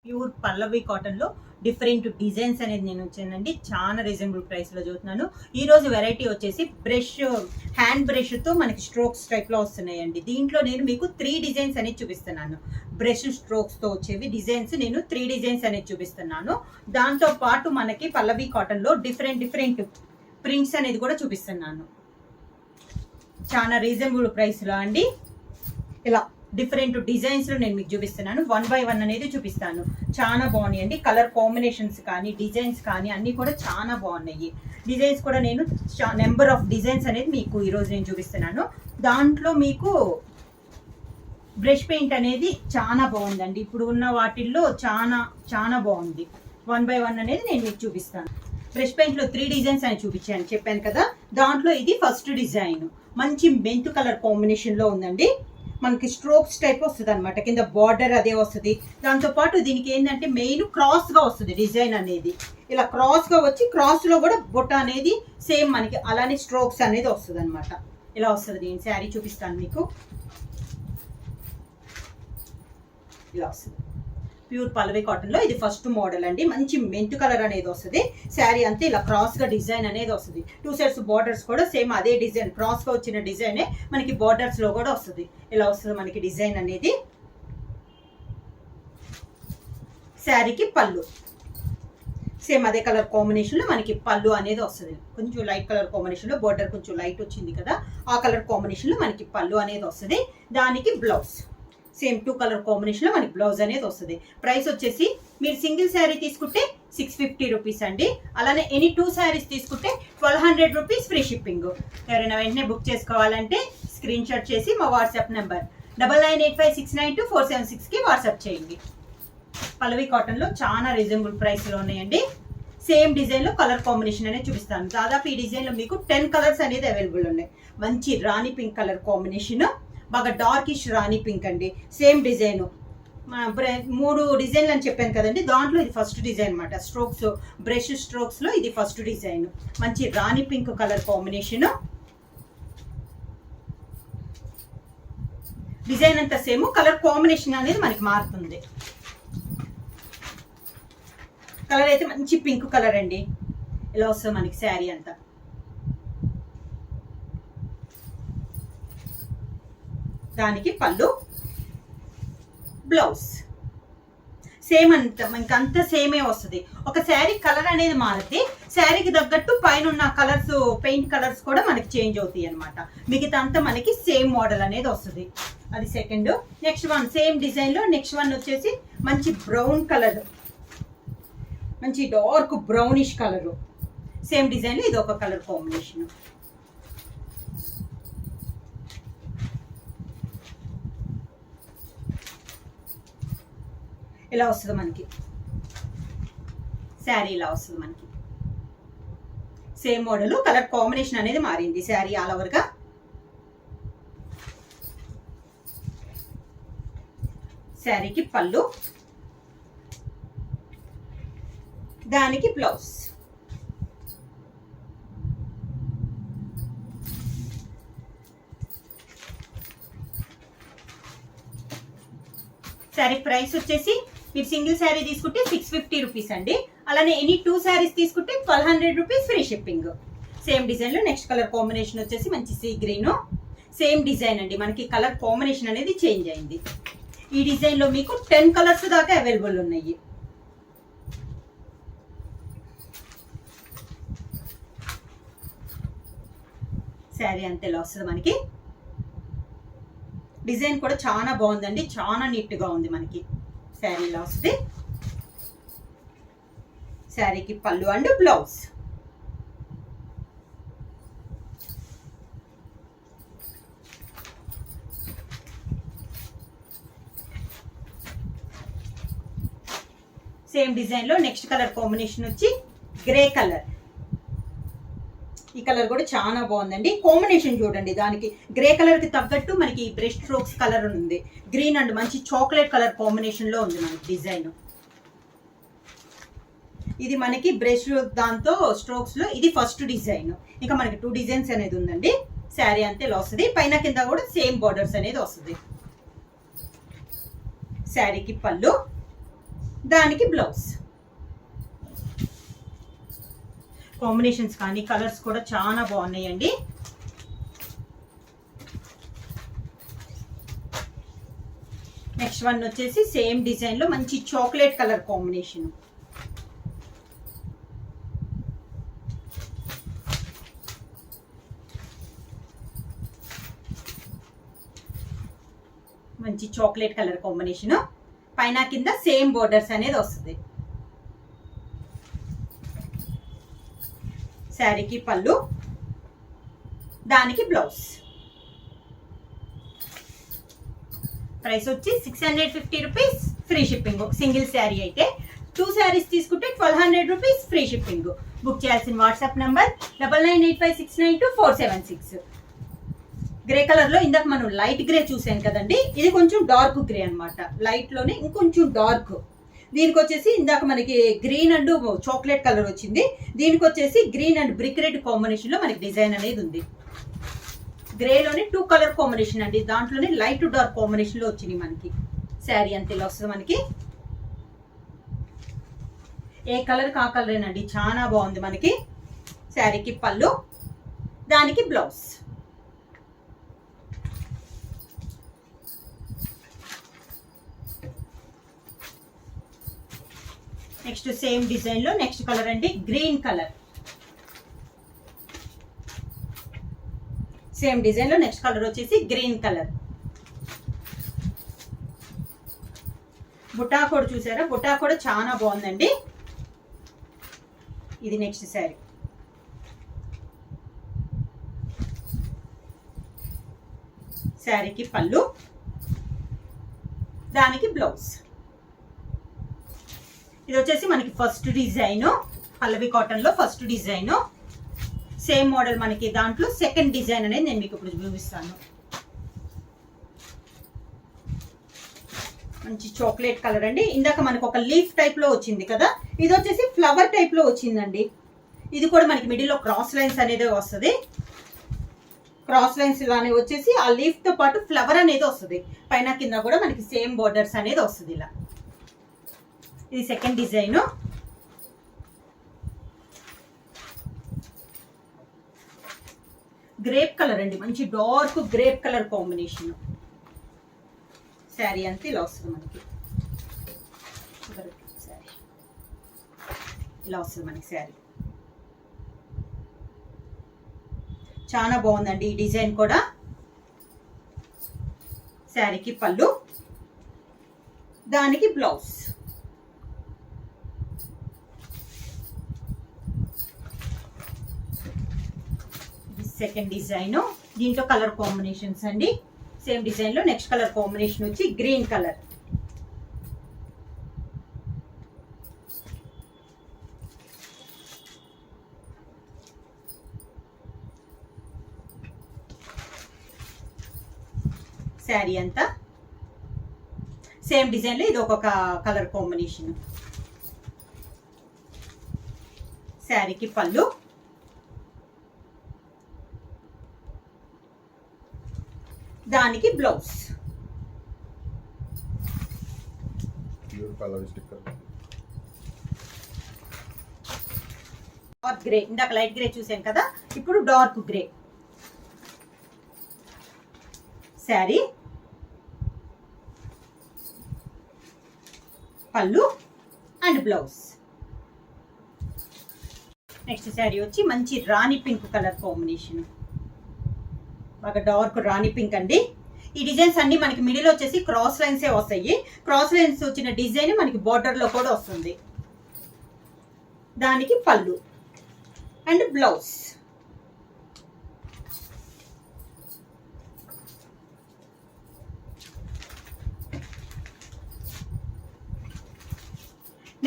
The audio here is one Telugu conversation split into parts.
ప్యూర్ పల్లవి కాటన్ లో డిఫరెంట్ డిజైన్స్ అనేది నేను వచ్చానండి. చాలా రీజనబుల్ ప్రైస్ లో చూస్తున్నాను. ఈ రోజు వెరైటీ వచ్చేసి బ్రష్, హ్యాండ్ బ్రష్ తో మనకి స్ట్రోక్స్ టైప్ లో వస్తున్నాయండి. దీంట్లో నేను మీకు 3 డిజైన్స్ అనేది చూపిస్తున్నాను. బ్రష్ స్ట్రోక్స్ తో వచ్చేవి డిజైన్స్ నేను 3 డిజైన్స్ అనేది చూపిస్తున్నాను. దాంతో పాటు మనకి పల్లవి కాటన్ లో డిఫరెంట్ ప్రింట్స్ అనేది కూడా చూపిస్తున్నాను. చాలా రీజనబుల్ ప్రైస్ లో అండి. ఇలా డిఫరెంట్ డిజైన్స్ లో నేను మీకు చూపిస్తున్నాను. 1 by 1 అనేది చూపిస్తాను. చాలా బాగున్నాయండి. కలర్ కాంబినేషన్స్ కానీ డిజైన్స్ కానీ అన్ని కూడా చాలా బాగున్నాయి. డిజైన్స్ కూడా నేను నెంబర్ ఆఫ్ డిజైన్స్ అనేది మీకు ఈరోజు నేను చూపిస్తున్నాను. దాంట్లో మీకు బ్రష్ పెయింట్ అనేది చాలా బాగుందండి. ఇప్పుడు ఉన్న వాటిల్లో చాలా బాగుంది. 1 by 1 అనేది నేను మీకు చూపిస్తాను. బ్రష్ పెయింట్ లో 3 డిజైన్స్ అని చూపించాను చెప్పాను కదా. దాంట్లో ఇది ఫస్ట్ డిజైన్ మంచి మెంతు కలర్ కాంబినేషన్ లో ఉందండి. మనకి స్ట్రోక్స్ టైప్ వస్తుంది అనమాట. కింద బార్డర్ అదే వస్తుంది. దాంతో పాటు దీనికి ఏంటంటే మెయిన్ క్రాస్ గా వస్తుంది డిజైన్ అనేది. ఇలా క్రాస్ గా వచ్చి క్రాస్ లో కూడా బొట్ట అనేది సేమ్ మనకి అలానే స్ట్రోక్స్ అనేది వస్తుంది అనమాట. ఇలా వస్తుంది. నేను శారీ చూపిస్తాను మీకు. ఇలా వస్తుంది ప్యూర్ పల్లవి కాటన్ లో. ఇది ఫస్ట్ మోడల్ అండి. మంచి మెంతు కలర్ అనేది వస్తుంది. శారీ అంతా ఇలా క్రాస్ గా డిజైన్ అనేది వస్తుంది. 2 సైడ్స్ బార్డర్స్ కూడా సేమ్ అదే డిజైన్, క్రాస్ గా వచ్చిన డిజైనే మనకి బార్డర్స్ లో కూడా వస్తుంది. ఇలా వస్తుంది మనకి డిజైన్ అనేది. శారీకి పళ్ళు సేమ్ అదే కలర్ కాంబినేషన్ లో మనకి పళ్ళు అనేది వస్తుంది. కొంచెం లైట్ కలర్ కాంబినేషన్ లో, బార్డర్ కొంచెం లైట్ వచ్చింది కదా, ఆ కలర్ కాంబినేషన్ లో మనకి పళ్ళు అనేది వస్తుంది. దానికి బ్లౌజ్ సేమ్ 2 కలర్ కాంబినేషన్ లో మనకి బ్లౌజ్ అనేది వస్తుంది. ప్రైస్ వచ్చేసి మీరు సింగిల్ శారీ తీసుకుంటే 650 రూపీస్ అండి. అలానే ఎనీ 2 శారీస్ తీసుకుంటే 1200 రూపీస్ ఫ్రీ షిప్పింగ్. ఎవరైనా వెంటనే బుక్ చేసుకోవాలంటే స్క్రీన్ షాట్ చేసి మా వాట్సాప్ నెంబర్ 9985692476 కి వాట్సాప్ చేయండి. పల్లవి కాటన్ లో చాలా రీజనబుల్ ప్రైస్ లో ఉన్నాయండి. సేమ్ డిజైన్ లో కలర్ కాంబినేషన్ అనేది చూపిస్తాను. దాదాపు ఈ డిజైన్ లో మీకు 10 కలర్స్ అనేది అవైలబుల్ ఉన్నాయి. మంచి రాణి పింక్ కలర్ కాంబినేషన్, బాగా డార్కిష్ రాణి పింక్ అండి. సేమ్ డిజైన్ 3 డిజైన్లు అని చెప్పాను కదండి. దాంట్లో ఇది ఫస్ట్ డిజైన్ అనమాట. స్ట్రోక్స్, బ్రష్ స్ట్రోక్స్ లో ఇది ఫస్ట్ డిజైన్. మంచి రాణి పింక్ కలర్ కాంబినేషన్. డిజైన్ అంతా సేమ్, కలర్ కాంబినేషన్ అనేది మనకి మారుతుంది. కలర్ అయితే మంచి పింక్ కలర్ అండి. ఇలా వస్తుంది మనకి శారీ అంతా. దానికి పళ్ళు, బ్లౌజ్ సేమ్ ఇంకంతా సేమే వస్తుంది. ఒక శారీ కలర్ అనేది మారితే శారీకి తగ్గట్టు పైన ఉన్న కలర్స్, పెయింట్ కలర్స్ కూడా మనకి చేంజ్ అవుతాయి అనమాట. మిగతా అంతా మనకి సేమ్ మోడల్ అనేది వస్తుంది. అది second. Next one same design లో నెక్స్ట్ వన్ వచ్చేసి మంచి బ్రౌన్ కలర్, మంచి dark brownish colour. Same design లో ఇది ఒక కలర్ కాంబినేషన్. ఇలా వస్తుంది మనకి శారీ. ఇలా వస్తుంది మనకి సేమ్ మోడల్, కలర్ కాంబినేషన్ అనేది మారింది శారీ ఆల్ ఓవర్ గా. శారీకి పళ్ళు, దానికి బ్లౌజ్. శారీ ప్రైస్ వచ్చేసి మీరు సింగిల్ శారీ తీసుకుంటే 650 రూపీస్ అండి. అలానే ఎనీ 2 శారీస్ తీసుకుంటే 1200 rupees free shipping. Same design లో నెక్స్ట్ కలర్ కాంబినేషన్ వచ్చేసి మంచి సీ గ్రీన్. సేమ్ డిజైన్ అండి. మనకి కలర్ కాంబినేషన్ అనేది చేంజ్ అయింది. ఈ డిజైన్ లో మీకు 10 కలర్స్ దాకా అవైలబుల్ ఉన్నాయి. శారీ అంతే ఇలా వస్తుంది మనకి. డిజైన్ కూడా చాలా బాగుందండి. చాలా నీట్ గా ఉంది మనకి. శారీ ఇలా వస్తుంది. శారీకి పళ్ళు అండ్ బ్లౌజ్. సేమ్ డిజైన్ లో నెక్స్ట్ కలర్ కాంబినేషన్ వచ్చి గ్రే కలర్. ఈ కలర్ కూడా చాలా బాగుందండి. కాంబినేషన్ చూడండి. దానికి గ్రే కలర్ కి తగ్గట్టు మనకి బ్రష్ స్ట్రోక్స్ కలర్ ఉంది. గ్రీన్ అండ్ మంచి చాక్లెట్ కలర్ కాంబినేషన్ లో ఉంది మనకి డిజైన్. ఇది మనకి బ్రష్ దాంతో స్ట్రోక్స్ లో ఇది ఫస్ట్ డిజైన్. ఇంకా మనకి 2 డిజైన్స్ అనేది ఉందండి. శారీ అంతే ఇలా వస్తుంది. పైన కింద కూడా సేమ్ బార్డర్స్ అనేది వస్తుంది. శారీకి పళ్ళు, దానికి బ్లౌజ్. కాంబినేషన్స్ కానీ కలర్స్ కూడా చాలా బాగున్నాయండి. నెక్స్ట్ వన్ వచ్చేసి సేమ్ డిజైన్ లో మంచి చాక్లెట్ కలర్ కాంబినేషన్. మంచి చాక్లెట్ కలర్ కాంబినేషన్, పైన కింద సేమ్ బోర్డర్స్ అనేది వస్తుంది. శారీకి పళ్ళు, దానికి బ్లౌజ్. ప్రైస్ వచ్చి 650 rupees, free shipping. Single sari అయితే 2 శారీస్ తీసుకుంటే 1200 రూపీస్, ఫ్రీ షిప్పింగ్. బుక్ చేయాల్సిన వాట్సాప్ నంబర్ 9985692476. గ్రే కలర్ లో ఇందాక మనం లైట్ గ్రే చూసాం కదండి, ఇది కొంచెం డార్క్ గ్రే అనమాట. లైట్ లోనే ఇంకొంచెం డార్క్. దీనికి వచ్చేసి ఇందాక మనకి గ్రీన్ అండ్ చాక్లెట్ కలర్ వచ్చింది, దీనికి వచ్చేసి green and brick red combination లో మనకి డిజైన్ అనేది ఉంది. గ్రే లోనే 2 కలర్ కాంబినేషన్ అండి, దాంట్లోనే లైట్ టు డార్క్ కాంబినేషన్ లో వచ్చింది మనకి. శారీ అంతే ఇలా వస్తుంది మనకి. ఏ కలర్ కా కలరేనండి, చాలా బాగుంది మనకి. శారీకి పళ్ళు, దానికి బ్లౌజ్. నెక్స్ట్ సేమ్ డిజైన్ లో నెక్స్ట్ కలర్ అండి గ్రీన్ కలర్. సేమ్ డిజైన్ లో నెక్స్ట్ కలర్ వచ్చేసి గ్రీన్ కలర్. బుటా కూడా చూసారా, బుటా కూడా చాలా బాగుందండి. ఇది నెక్స్ట్ శారీ. శారీకి పళ్ళు, దానికి బ్లౌజ్. ఇది వచ్చేసి మనకి ఫస్ట్ డిజైన్, పల్లవి కాటన్ లో ఫస్ట్ డిజైన్. సేమ్ మోడల్ మనకి దాంట్లో సెకండ్ డిజైన్ అనేది నేను మీకు ఇప్పుడు చూపిస్తాను. మంచి చాక్లెట్ కలర్ అండి. ఇందాక మనకు ఒక లీఫ్ టైప్ లో వచ్చింది కదా, ఇది వచ్చేసి ఫ్లవర్ టైప్ లో వచ్చిందండి. ఇది కూడా మనకి మిడిల్ లో క్రాస్ లైన్స్ అనేది వస్తుంది. క్రాస్ లైన్స్ ఇలానే వచ్చేసి ఆ లీఫ్ తో పాటు ఫ్లవర్ అనేది వస్తుంది. పైన కింద కూడా మనకి సేమ్ బోర్డర్స్ అనేది వస్తుంది ఇలా. ఇది సెకండ్ డిజైన్. గ్రేప్ కలర్ అండి, మంచి dark grape colour combination. Sari అంతా ఇలా వస్తుంది మనకి. ఇలా వస్తుంది మనకి శారీ. చాలా బాగుందండి ఈ డిజైన్ కూడా. శారీకి పళ్ళు, దానికి బ్లౌజ్. సెకండ్ డిజైన్, దీంట్లో కలర్ కాంబినేషన్స్ అండి. సేమ్ డిజైన్ లో నెక్స్ట్ కలర్ కాంబినేషన్ వచ్చి గ్రీన్ కలర్. శారీ అంతా సేమ్ డిజైన్ లో ఇది ఒక్కొక్క కలర్ కాంబినేషన్. శారీకి పళ్ళు, దానికి బ్లౌజ్. డార్క్ గ్రే, ఇందాక లైట్ గ్రే చూసాం కదా, ఇప్పుడు డార్క్ గ్రే. శారీ, పళ్ళు అండ్ బ్లౌజ్. నెక్స్ట్ శారీ వచ్చి మంచి రాణి పింక్ కలర్ కాంబినేషన్, బాగా డార్క్ రాణి పింక్ అండి. ఈ డిజైన్స్ అన్ని మనకి మిడిల్ వచ్చేసి క్రాస్ లైన్సే వస్తాయి. క్రాస్ లైన్స్ వచ్చిన డిజైన్ మనకి బార్డర్ లో కూడా వస్తుంది. దానికి పళ్ళు అండ్ బ్లౌజ్.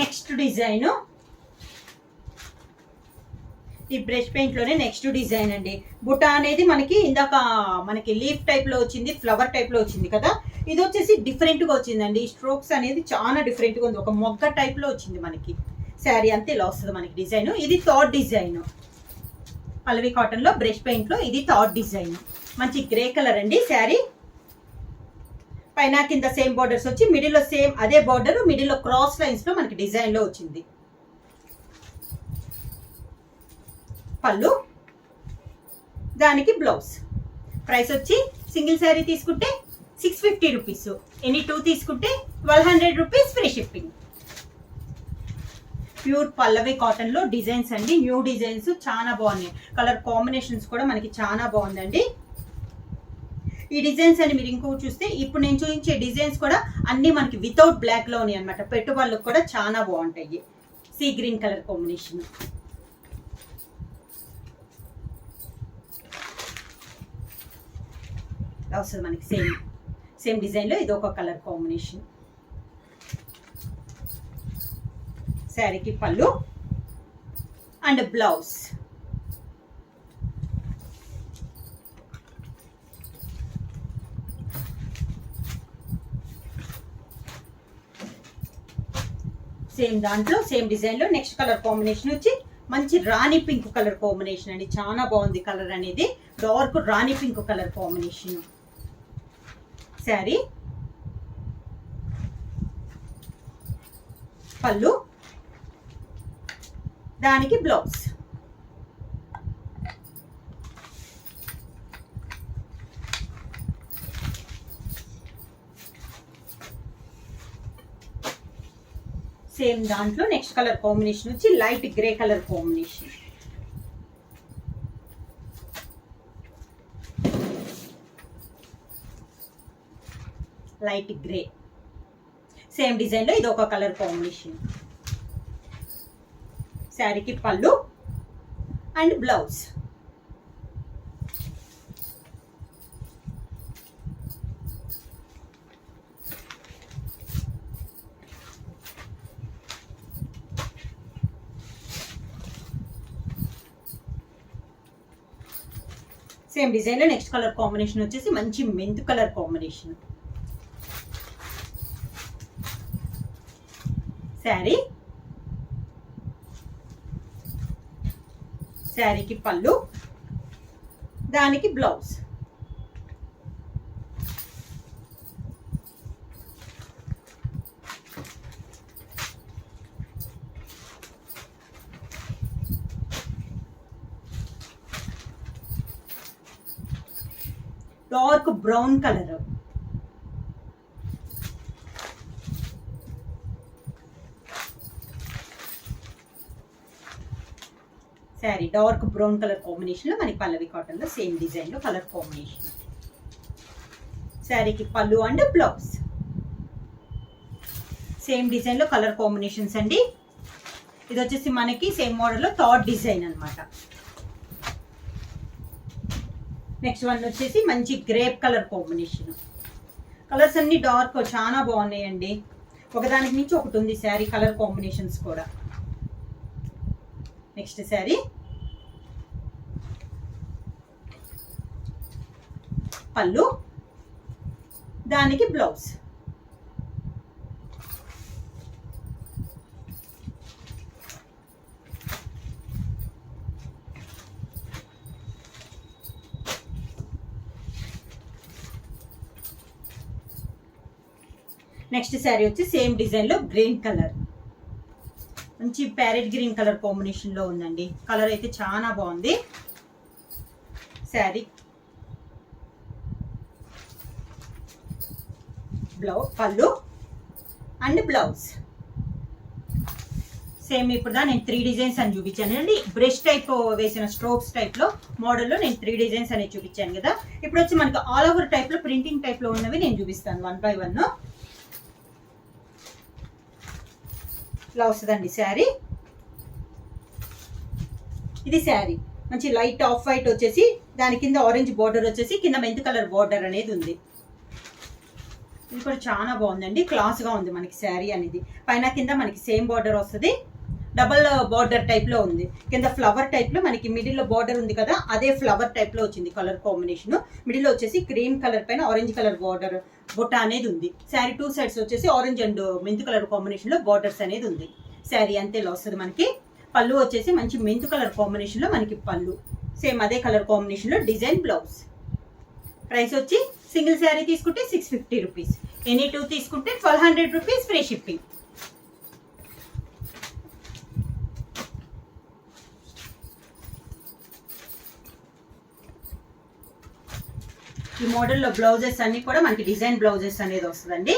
నెక్స్ట్ డిజైన్ ఈ బ్రష్ పెయింట్ లోనే నెక్స్ట్ డిజైన్ అండి. బుటా అనేది మనకి ఇందాక మనకి లీఫ్ టైప్ లో వచ్చింది, ఫ్లవర్ టైప్ లో వచ్చింది కదా, ఇది వచ్చేసి డిఫరెంట్ గా వచ్చిందండి. స్ట్రోక్స్ అనేది చాలా డిఫరెంట్ గా ఉంది, ఒక మొగ్గ టైప్ లో వచ్చింది మనకి. శారీ అంతే ఇలా వస్తుంది మనకి డిజైన్. ఇది థర్డ్ డిజైన్, పల్లవి కాటన్ లో బ్రష్ పెయింట్ లో ఇది థర్డ్ డిజైన్. మంచి గ్రే కలర్ అండి శారీ. పైన కింద సేమ్ బార్డర్స్ వచ్చి మిడిల్లో సేమ్ అదే బార్డర్, మిడిల్లో క్రాస్ లైన్స్ లో మనకి డిజైన్ లో వచ్చింది. పళ్ళు, దానికి బ్లౌజ్. ప్రైస్ వచ్చి సింగిల్ శారీ తీసుకుంటే 650 రూపీస్, ఎనీ 2 తీసుకుంటే 1200 రూపీస్ ఫ్రీ షిప్పింగ్. ప్యూర్ పల్లవి కాటన్ లో డిజైన్స్ అండి, న్యూ డిజైన్స్ చాలా బాగున్నాయి. కలర్ కాంబినేషన్స్ కూడా మనకి చాలా బాగుందండి. ఈ డిజైన్స్ అని మీరు ఇంకో చూస్తే ఇప్పుడు నేను చూపించే డిజైన్స్ కూడా అన్ని మనకి వితౌట్ బ్లాక్ లో ఉన్నాయి అనమాట. పెట్టుబడులకు కూడా చాలా బాగుంటాయి. Sea green colour combination. వస్తుంది మనకి సేమ్ డిజైన్ లో ఇది ఒక కలర్ కాంబినేషన్. శారీకి పళ్ళు అండ్ బ్లౌజ్. సేమ్ దాంట్లో సేమ్ డిజైన్ లో నెక్స్ట్ కలర్ కాంబినేషన్ వచ్చి మంచి రాణి పింక్ కలర్ కాంబినేషన్ అండి. చాలా బాగుంది కలర్ అనేది, డార్క్ రాణి పింక్ కలర్ కాంబినేషన్. శారీ, పళ్ళు, దానికి బ్లౌజ్. సేమ్ దాంట్లో నెక్స్ట్ కలర్ కాంబినేషన్ వచ్చి light grey colour combination. Light grey same design లో ఇది ఒక కలర్ కాంబినేషన్. శారీకి పళ్ళు అండ్ బ్లౌజ్. సేమ్ డిజైన్ లో నెక్స్ట్ కలర్ కాంబినేషన్ వచ్చేసి మంచి మెంత్ కలర్ కాంబినేషన్. శారీ, శారీకి పళ్ళు, దానికి blouse. Dark brown colour. Sari dark brown colour combination లో మనకి పల్లవి కాటన్ లో సేమ్ డిజైన్ లో కలర్ కాంబినేషన్. శారీకి పళ్ళు అండ్ బ్లౌజ్. సేమ్ డిజైన్ లో కలర్ కాంబినేషన్స్ అండి. ఇది వచ్చేసి మనకి సేమ్ మోడల్ లో థర్డ్ డిజైన్ అన్నమాట. నెక్స్ట్ వన్ వచ్చేసి మంచి గ్రేప్ కలర్ కాంబినేషన్. కలర్స్ అన్ని డార్క్ చాలా బాగున్నాయండి, ఒకదానికి మించి ఒకటి ఉంది శారీ కలర్ కాంబినేషన్స్ కూడా. నెక్స్ట్ శారీ, పళ్ళు, దానికి బ్లౌజ్. నెక్స్ట్ శారీ వచ్చి సేమ్ డిజైన్ లో గ్రీన్ కలర్, మంచి ప్యారెట్ గ్రీన్ కలర్ కాంబినేషన్ లో ఉందండి. కలర్ అయితే చాలా బాగుంది. శారీ, పళ్ళు అండ్ బ్లౌజ్. సేమ్ ఇప్పుడు నేను 3 డిజైన్స్ అని చూపించాను అండి. బ్రష్ టైప్ వేసిన స్ట్రోక్స్ టైప్ లో మోడల్ లో నేను 3 డిజైన్స్ అనేది చూపించాను కదా. ఇప్పుడు వచ్చి మనకి ఆల్ ఓవర్ టైప్ లో ప్రింటింగ్ టైప్ లో ఉన్నవి నేను చూపిస్తాను 1 by 1. ఇలా వస్తుందండి శారీ. ఇది శారీ మంచి లైట్ ఆఫ్ వైట్ వచ్చేసి దాని కింద ఆరెంజ్ బార్డర్ వచ్చేసి కింద మెంత్ కలర్ బార్డర్ అనేది ఉంది. ఇది కూడా చాలా బాగుందండి, క్లాస్ గా ఉంది మనకి శారీ అనేది. పైన కింద మనకి సేమ్ బార్డర్ వస్తుంది, డబల్ బార్డర్ టైప్ లో ఉంది. కింద ఫ్లవర్ టైప్ లో మనకి మిడిల్ లో బార్డర్ ఉంది కదా, అదే ఫ్లవర్ టైప్ లో వచ్చింది కలర్ కాంబినేషన్. మిడిల్ లో వచ్చేసి క్రీమ్ కలర్ పైన ఆరెంజ్ కలర్ బార్డర్ బొట్ట అనేది ఉంది. శారీ 2 సైడ్స్ వచ్చేసి orange and mint colour combination లో బార్డర్స్ అనేది ఉంది. శారీ అంతే ఇలా వస్తుంది మనకి. పళ్ళు వచ్చేసి మంచి మెంత్ కలర్ కాంబినేషన్ లో మనకి పళ్ళు, సేమ్ అదే కలర్ కాంబినేషన్ లో డిజైన్ బ్లౌజ్. ప్రైస్ వచ్చి సింగిల్ శారీ తీసుకుంటే 650 రూపీస్. ఎనీ 2 తీసుకుంటే 1200 రూపీస్ ఫ్రీ షిప్పింగ్. ఈ మోడల్లో బ్లౌజెస్ అన్ని కూడా మనకి డిజైన్ బ్లౌజెస్ అనేది వస్తుందండి.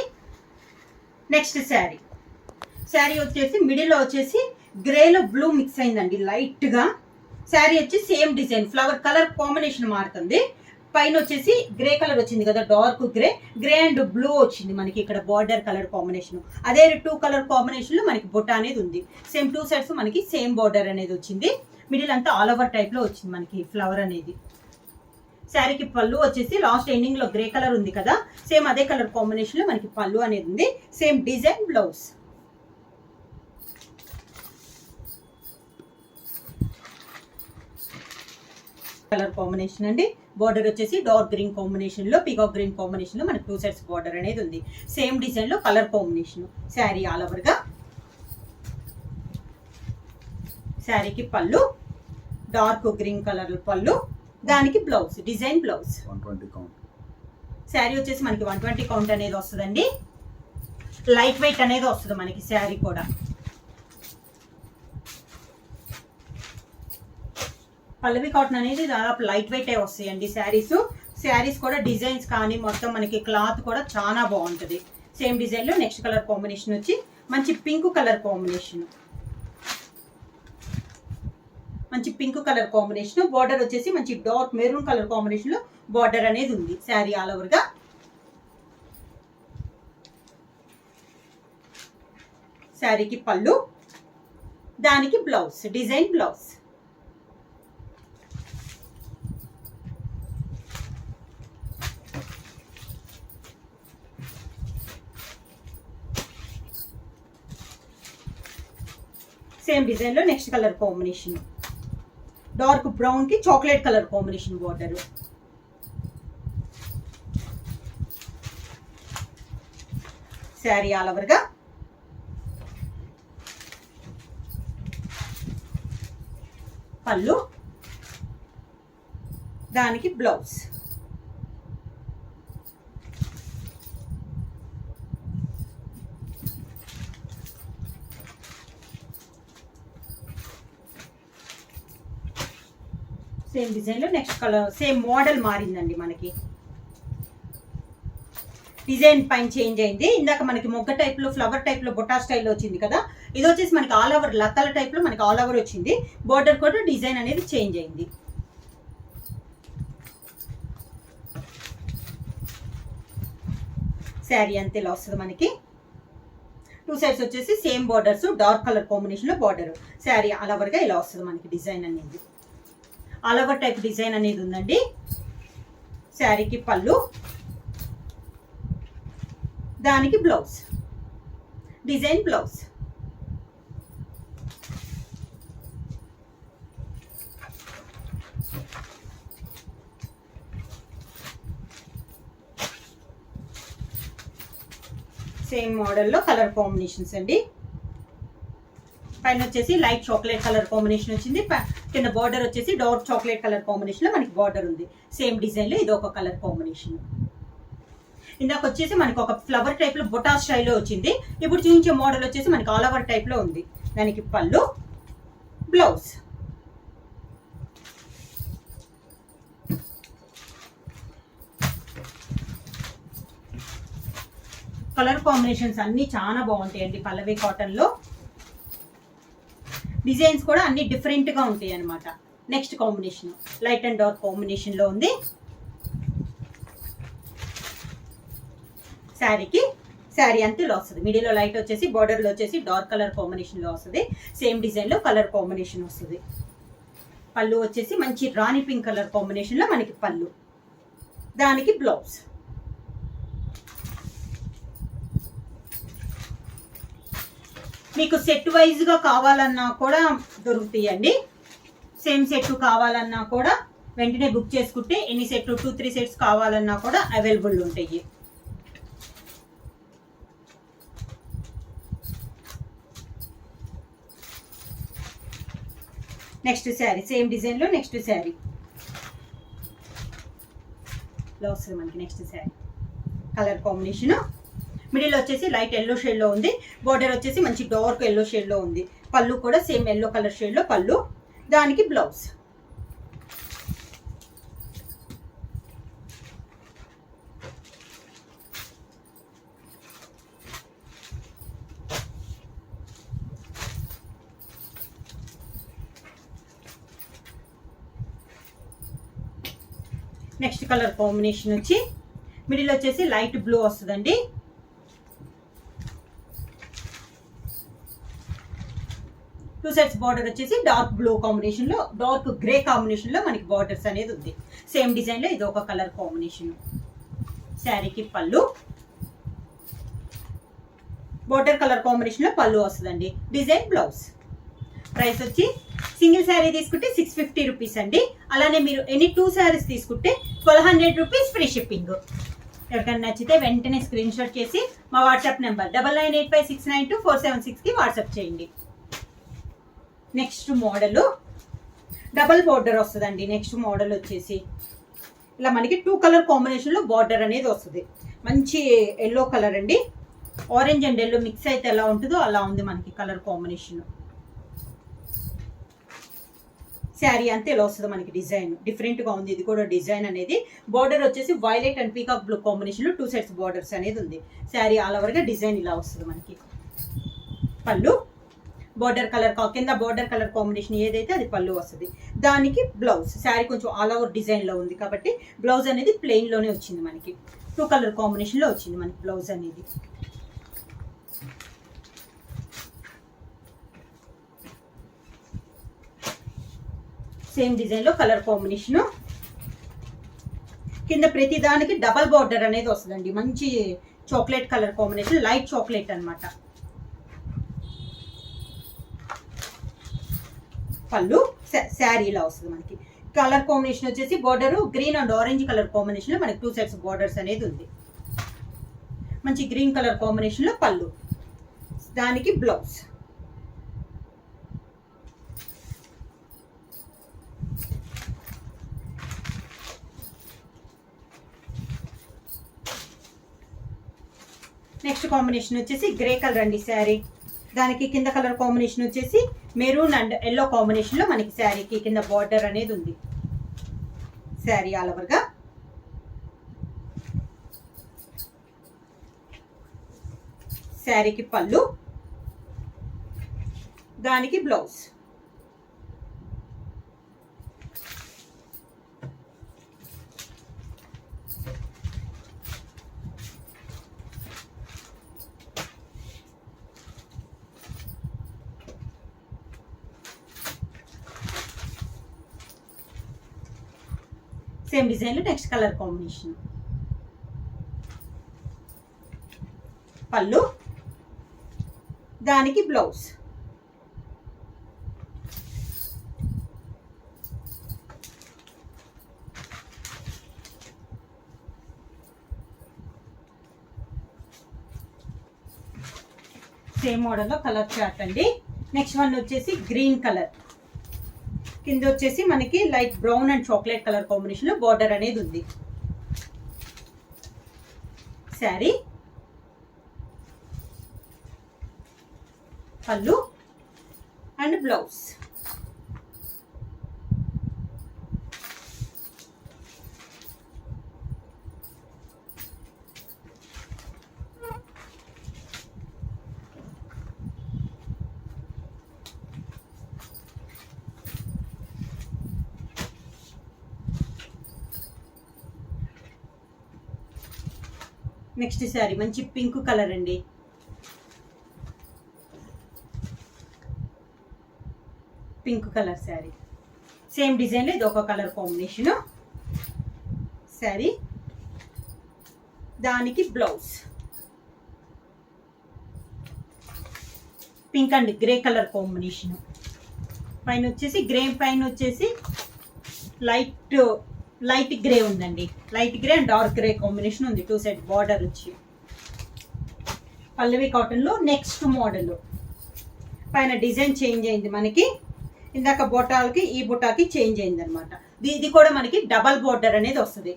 నెక్స్ట్ శారీ వచ్చేసి మిడిల్లో వచ్చేసి గ్రేలో బ్లూ మిక్స్ అయిందండి లైట్గా. శారీ వచ్చి same design flower colour combination మారుతుంది. పైన వచ్చేసి గ్రే కలర్ వచ్చింది కదా, డార్క్ గ్రే అండ్ బ్లూ వచ్చింది మనకి ఇక్కడ బార్డర్ కలర్ కాంబినేషన్. అదే 2 కలర్ కాంబినేషన్ లో మనకి బొట్ట అనేది ఉంది. సేమ్ 2 సైడ్స్ మనకి సేమ్ బార్డర్ అనేది వచ్చింది. మిడిల్ అంతా ఆల్ ఓవర్ టైప్ లో వచ్చింది మనకి ఫ్లవర్ అనేది. శారీకి పళ్ళు వచ్చేసి లాస్ట్ ఎండింగ్ లో గ్రే కలర్ ఉంది కదా, సేమ్ అదే కలర్ కాంబినేషన్ లో మనకి పళ్ళు అనేది ఉంది. Same design blouse. Colour combination అండి. బార్డర్ వచ్చేసి డార్క్ గ్రీన్ కాంబినేషన్ లో పీకాక్ గ్రీన్ కాంబినేషన్ లో మనకి 2 సైడ్స్ బార్డర్ అనేది ఉంది. సేమ్ డిజైన్ లో colour combination. Sari all over గా. శారీకి పళ్ళు డార్క్ గ్రీన్ కలర్ పళ్ళు, దానికి blouse design blouse. 120 count. Sari వచ్చేసి మనకి 120 కౌంట్ అనేది వస్తుందండి. లైట్ వెయిట్ అనేది వస్తుంది మనకి శారీ కూడా. పల్లవి కాటన్ అనేది దాదాపు లైట్ వెయిట్ వస్తాయండి శారీస్ కూడా డిజైన్స్ కానీ మొత్తం మనకి క్లాత్ కూడా చాలా బాగుంటుంది. సేమ్ డిజైన్ లో నెక్స్ట్ కలర్ కాంబినేషన్ వచ్చి మంచి పింక్ కలర్ కాంబినేషన్. మంచి పింక్ కలర్ కాంబినేషన్. బార్డర్ వచ్చేసి మంచి డార్క్ మెరూన్ కలర్ కాంబినేషన్ లో బార్డర్ అనేది ఉంది శారీ ఆల్ ఓవర్ గా. శారీకి పళ్ళు, దానికి blouse design blouse. Same design లో next colour combination dark brown కి chocolate colour combination border. Sari all over గా. పళ్ళు, దానికి బ్లౌజ్. సేమ్ డిజైన్ లో నెక్స్ట్ కలర్ సేమ్ మోడల్ మారిందండి మనకి. డిజైన్ పైన చేంజ్ అయింది. ఇందాక మనకి మొగ్గ టైప్ లో ఫ్లవర్ టైప్ లో బొటా స్టైల్లో వచ్చింది కదా, ఇది వచ్చేసి మనకి ఆల్ ఓవర్ లతల టైప్ లో మనకి ఆల్ ఓవర్ వచ్చింది. బోర్డర్ కూడా డిజైన్ అనేది చేంజ్ అయింది. శారీ అంతే ఇలా వస్తుంది మనకి. 2 సైడ్స్ వచ్చేసి same borders dark colour combination లో బార్డర్. శారీ ఆల్ ఓవర్ గా ఇలా వస్తుంది మనకి. డిజైన్ అనేది ఆల్ ఓవర్ టైప్ డిజైన్ అనేది ఉందండి. శారీకి పళ్ళు, దానికి బ్లౌజ్ డిజైన్ బ్లౌజ్. సేమ్ మోడల్లో కలర్ కాంబినేషన్స్ అండి. పైన వచ్చేసి లైట్ చాక్లెట్ కలర్ కాంబినేషన్ వచ్చింది. కింద బార్డర్ వచ్చేసి డార్క్ చాక్లెట్ కలర్ కాంబినేషన్ లో మనకి బార్డర్ ఉంది. సేమ్ డిజైన్ లో ఇది ఒక కలర్ కాంబినేషన్. ఇందాక వచ్చేసి మనకి ఒక ఫ్లవర్ టైప్ లో బొటా స్టైల్లో వచ్చింది. ఇప్పుడు చూపించే మోడల్ వచ్చేసి మనకి ఆల్ ఓవర్ టైప్ లో ఉంది. దానికి పళ్ళు, బ్లౌజ్. కలర్ కాంబినేషన్స్ అన్ని చాలా బాగుంటాయండి పల్లవి కాటన్ లో. డిజైన్స్ కూడా అన్ని డిఫరెంట్ గా ఉంటాయి అన్నమాట. Next combination light and dark combination లో ఉంది. శారీ అంతే లో వస్తుంది. మిడిల్ లో లైట్ వచ్చేసి బార్డర్ లో వచ్చేసి డార్క్ కలర్ కాంబినేషన్ లో వస్తుంది. సేమ్ డిజైన్ లో కలర్ కాంబినేషన్ వస్తుంది. పళ్ళు వచ్చేసి మంచి రాణి పింక్ కలర్ కాంబినేషన్ లో మనకి పళ్ళు, దానికి బ్లౌజ్. మీకు సెట్ వైజ్ గా కావాలన్నా కూడా దొరుకుతాయండి. సేమ్ సెట్ కావాలన్నా కూడా వెంటనే బుక్ చేసుకుంటే ఎన్ని సెట్లు 2-3 సెట్స్ కావాలన్నా కూడా అవైలబుల్ ఉంటాయి. నెక్స్ట్ శారీ సేమ్ డిజైన్ లో నెక్స్ట్ శారీ లో వస్తుంది మనకి. Next sari colour combination middle వచ్చేసి లైట్ ఎల్లో షేడ్లో ఉంది. బార్డర్ వచ్చేసి మంచి డార్క్ ఎల్లో షేడ్లో ఉంది. పళ్ళు కూడా సేమ్ ఎల్లో కలర్ షేడ్లో పళ్ళు. దానికి బ్లౌజ్. నెక్స్ట్ కలర్ కాంబినేషన్ వచ్చి మిడిల్ వచ్చేసి లైట్ బ్లూ వస్తుందండి. టూ సైడ్స్ బార్డర్ వచ్చేసి డార్క్ బ్లూ కాంబినేషన్లో, డార్క్ గ్రే కాంబినేషన్లో మనకి బార్డర్స్ అనేది ఉంది. సేమ్ డిజైన్లో ఇది ఒక కలర్ కాంబినేషన్. శారీకి పళ్ళు, బార్డర్ కలర్ కాంబినేషన్లో పళ్ళు వస్తుందండి. Design blouse. ప్రైస్ వచ్చి సింగిల్ శారీ తీసుకుంటే 650 రూపీస్ అండి. అలానే మీరు ఎనీ 2 శారీస్ తీసుకుంటే 1200 రూపీస్ ఫ్రీ షిప్పింగ్. ఎవరికైనా నచ్చితే వెంటనే స్క్రీన్ షాట్ చేసి మా వాట్సాప్ నెంబర్ 9985692476కి వాట్సాప్ చేయండి. నెక్స్ట్ మోడల్ డబల్ బార్డర్ వస్తుందండి. నెక్స్ట్ మోడల్ వచ్చేసి ఇలా మనకి 2 కలర్ కాంబినేషన్లో బార్డర్ అనేది వస్తుంది. మంచి ఎల్లో కలర్ అండి. ఆరెంజ్ అండ్ ఎల్లో మిక్స్ అయితే ఎలా ఉంటుందో అలా ఉంది మనకి కలర్ కాంబినేషన్. శారీ అంతే ఇలా వస్తుంది మనకి. డిజైన్ డిఫరెంట్గా ఉంది. ఇది కూడా డిజైన్ అనేది. బార్డర్ వచ్చేసి వైలెట్ అండ్ పీకాక్ బ్లూ కాంబినేషన్లో 2 సైడ్స్ బార్డర్స్ అనేది ఉంది. శారీ ఆల్ ఓవర్గా డిజైన్ ఇలా వస్తుంది మనకి. పళ్ళు, బార్డర్ కలర్ కింద బార్డర్ కలర్ కాంబినేషన్ ఏదైతే అది పళ్ళు వస్తుంది. దానికి బ్లౌజ్. శారీ కొంచెం ఆల్ ఓవర్ డిజైన్లో ఉంది కాబట్టి బ్లౌజ్ అనేది ప్లెయిన్లోనే వచ్చింది మనకి. 2 కలర్ కాంబినేషన్లో వచ్చింది మనకి బ్లౌజ్ అనేది. సేమ్ డిజైన్లో కలర్ కాంబినేషన్. కింద ప్రతి దానికి డబల్ బార్డర్ అనేది వస్తుందండి. మంచి chocolate colour combination, light chocolate అనమాట. పళ్ళు, శారీ ఇలా వస్తుంది మనకి. కలర్ కాంబినేషన్ వచ్చేసి border green and orange colour కాంబినేషన్లో మనకి 2 సైడ్స్ బార్డర్స్ అనేది ఉంది. మంచి గ్రీన్ కలర్ కాంబినేషన్లో పళ్ళు, దానికి బ్లౌజ్. నెక్స్ట్ కాంబినేషన్ వచ్చేసి గ్రే కలర్ అండి శారీ. దానికి కింద కలర్ కాంబినేషన్ వచ్చేసి మెరూన్ అండ్ ఎల్లో కాంబినేషన్లో మనకి శారీకి కింద బార్డర్ అనేది ఉంది. శారీ ఆల్ ఓవర్గా. శారీకి పళ్ళు, దానికి బ్లౌజ్. సేమ్ డిజైన్లో నెక్స్ట్ కలర్ కాంబినేషన్. పళ్ళు, దానికి బ్లౌజ్. సేమ్ మోడల్లో కలర్ చార్ట్ అండి. నెక్స్ట్ వన్ వచ్చేసి గ్రీన్ కలర్. కింద వచ్చేసి మనకి light brown and chocolate colour కాంబినేషన్లో బార్డర్ అనేది ఉంది. శారీ, పళ్ళు అండ్ బ్లౌజ్. నెక్స్ట్ శారీ మంచి పింక్ కలర్ అండి. Pink colour sari. సేమ్ డిజైన్లో ఇది ఒక కలర్ కాంబినేషన్. శారీ, దానికి blouse. Pink and grey colour combination. పైన వచ్చేసి గ్రే, పైన వచ్చేసి లైట్ గ్రే ఉందండి. Light grey and dark grey combination ఉంది. 2 సైడ్ బార్డర్ వచ్చి. పల్లవి కాటన్లో నెక్స్ట్ మోడల్. పైన డిజైన్ చేంజ్ అయింది మనకి. ఇందాక బొటాలకి ఈ బొటాకి చేంజ్ అయింది అనమాట. ఇది కూడా మనకి డబల్ బార్డర్ అనేది వస్తుంది.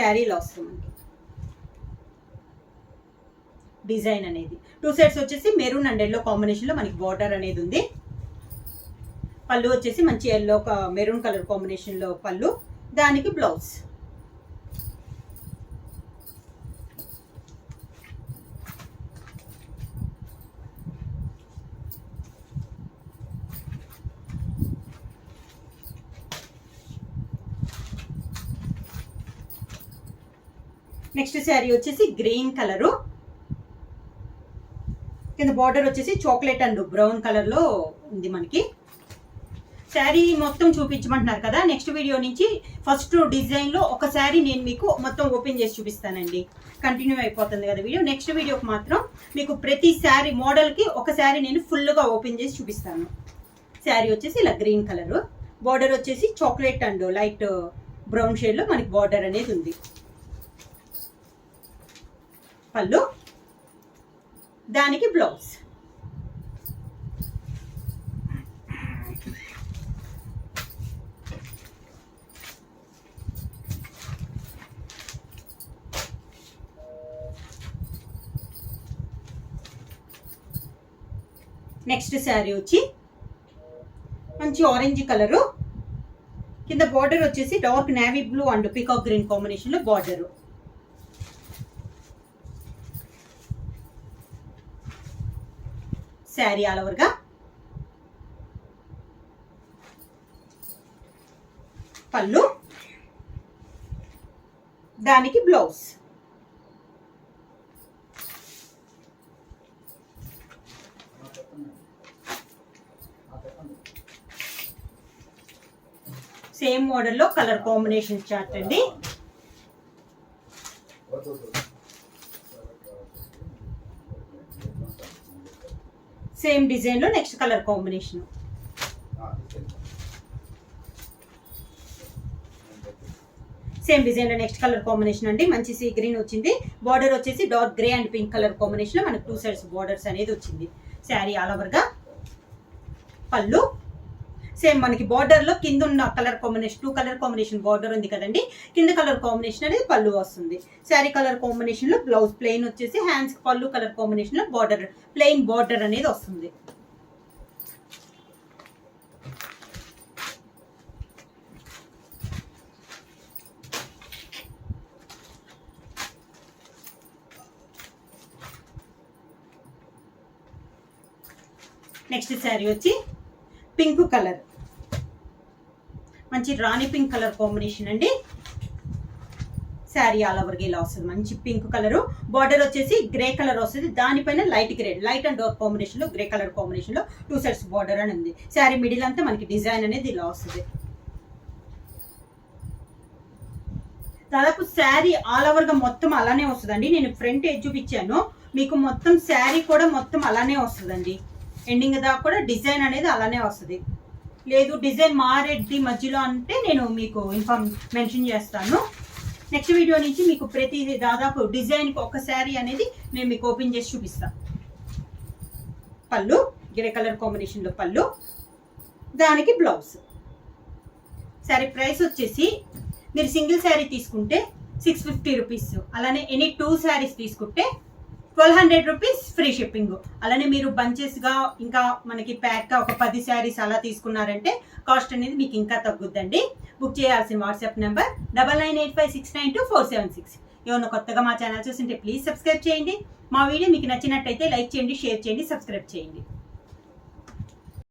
శారీ ఇలా వస్తుంది మనకి డిజైన్ అనేది. 2 సైడ్స్ వచ్చేసి మెరూన్ అండ్ ఎల్లో కాంబినేషన్లో మనకి బార్డర్ అనేది ఉంది. పళ్ళు వచ్చేసి మంచి ఎల్లో మెరూన్ కలర్ కాంబినేషన్లో పళ్ళు, దానికి బ్లౌజ్. నెక్స్ట్ శారీ వచ్చేసి గ్రీన్ కలరు, కింద బార్డర్ వచ్చేసి చాక్లెట్ అండ్ బ్రౌన్ కలర్లో ఉంది మనకి. శారీ మొత్తం చూపించమంటున్నారు కదా, నెక్స్ట్ వీడియో నుంచి ఫస్ట్ డిజైన్లో ఒక శారీ నేను మీకు మొత్తం ఓపెన్ చేసి చూపిస్తానండి. కంటిన్యూ అయిపోతుంది కదా వీడియో. నెక్స్ట్ వీడియోకి మాత్రం మీకు ప్రతి శారీ మోడల్కి ఒక శారీ నేను ఫుల్గా ఓపెన్ చేసి చూపిస్తాను. శారీ వచ్చేసి ఇలా గ్రీన్ కలరు, బార్డర్ వచ్చేసి చాక్లెట్ అండ్ లైట్ బ్రౌన్ షేడ్లో మనకి బార్డర్ అనేది ఉంది. పళ్ళు, దానికి బ్లౌజ్. నెక్స్ట్ శారీ వచ్చి మంచి ఆరెంజ్ కలరు, కింద బార్డర్ వచ్చేసి dark navy blue and peacock green కాంబినేషన్లో బార్డరు. శారీ ఆల్ ఓవర్గా పళ్ళు, దానికి బ్లౌజ్. సేమ్ మోడల్లో కలర్ కాంబినేషన్ చార్ట్ అండి. సేమ్ డిజైన్లో నెక్స్ట్ కలర్ కాంబినేషన్. సేమ్ డిజైన్లో నెక్స్ట్ కలర్ కాంబినేషన్ అండి. మంచి సీ గ్రీన్ వచ్చింది, బార్డర్ వచ్చేసి dark grey and pink colour కాంబినేషన్లో మనకు 2 సైడ్స్ బార్డర్స్ అనేది వచ్చింది. శారీ ఆల్ ఓవర్గా పళ్ళు, సేమ్ మనకి బార్డర్లో కింద ఉన్న colour combination 2 colour combination border ఉంది కదండి, కింద కలర్ కాంబినేషన్ అనేది పళ్ళు వస్తుంది. శారీ కలర్ కాంబినేషన్లో బ్లౌజ్ ప్లెయిన్ వచ్చేసి హ్యాండ్స్ పళ్ళు కలర్ కాంబినేషన్లో బార్డర్ ప్లెయిన్ బార్డర్ అనేది వస్తుంది. నెక్స్ట్ శారీ వచ్చి పింక్ కలర్, మంచి రాణి పింక్ కలర్ కాంబినేషన్ అండి. శారీ ఆల్ ఓవర్గా ఇలా వస్తుంది, మంచి పింక్ కలరు, బార్డర్ వచ్చేసి గ్రే కలర్ వస్తుంది, దానిపైన light grey light and dark కాంబినేషన్లో గ్రే కలర్ కాంబినేషన్లో 2 సైడ్స్ బార్డర్ అని ఉంది. శారీ మిడిల్ అంతా మనకి డిజైన్ అనేది ఇలా వస్తుంది. దాదాపు శారీ ఆల్ ఓవర్గా మొత్తం అలానే వస్తుందండి. నేను ఫ్రంట్ ఎడ్జ్ చూపించాను మీకు, మొత్తం శారీ కూడా మొత్తం అలానే వస్తుందండి. ఎండింగ్ దాకా కూడా డిజైన్ అనేది అలానే వస్తుంది. లేదు డిజైన్ మారేది మధ్యలో అంటే నేను మీకు మెన్షన్ చేస్తాను. నెక్స్ట్ వీడియో నుంచి మీకు ప్రతి దాదాపు డిజైన్కి ఒక శారీ అనేది నేను మీకు ఓపెన్ చేసి చూపిస్తాను. పళ్ళు గ్రే కలర్ కాంబినేషన్లో పళ్ళు, దానికి బ్లౌజ్. శారీ ప్రైస్ వచ్చేసి మీరు సింగిల్ శారీ తీసుకుంటే 650 రూపీస్, అలానే ఎనీ 2 శారీస్ తీసుకుంటే 1200 రూపీస్ ఫ్రీ షిప్పింగ్. అలానే మీరు బంచెస్గా ఇంకా మనకి ప్యాక్గా ఒక 10 శారీస్ అలా తీసుకున్నారంటే కాస్ట్ అనేది మీకు ఇంకా తగ్గుద్దండి. బుక్ చేయాల్సిన వాట్సాప్ నెంబర్ 9985692476. ఏమన్నా కొత్తగా మా ఛానల్ చూస్తుంటే ప్లీజ్ సబ్స్క్రైబ్ చేయండి. మా వీడియో మీకు నచ్చినట్టయితే లైక్ చేయండి, షేర్ చేయండి, సబ్స్క్రైబ్ చేయండి.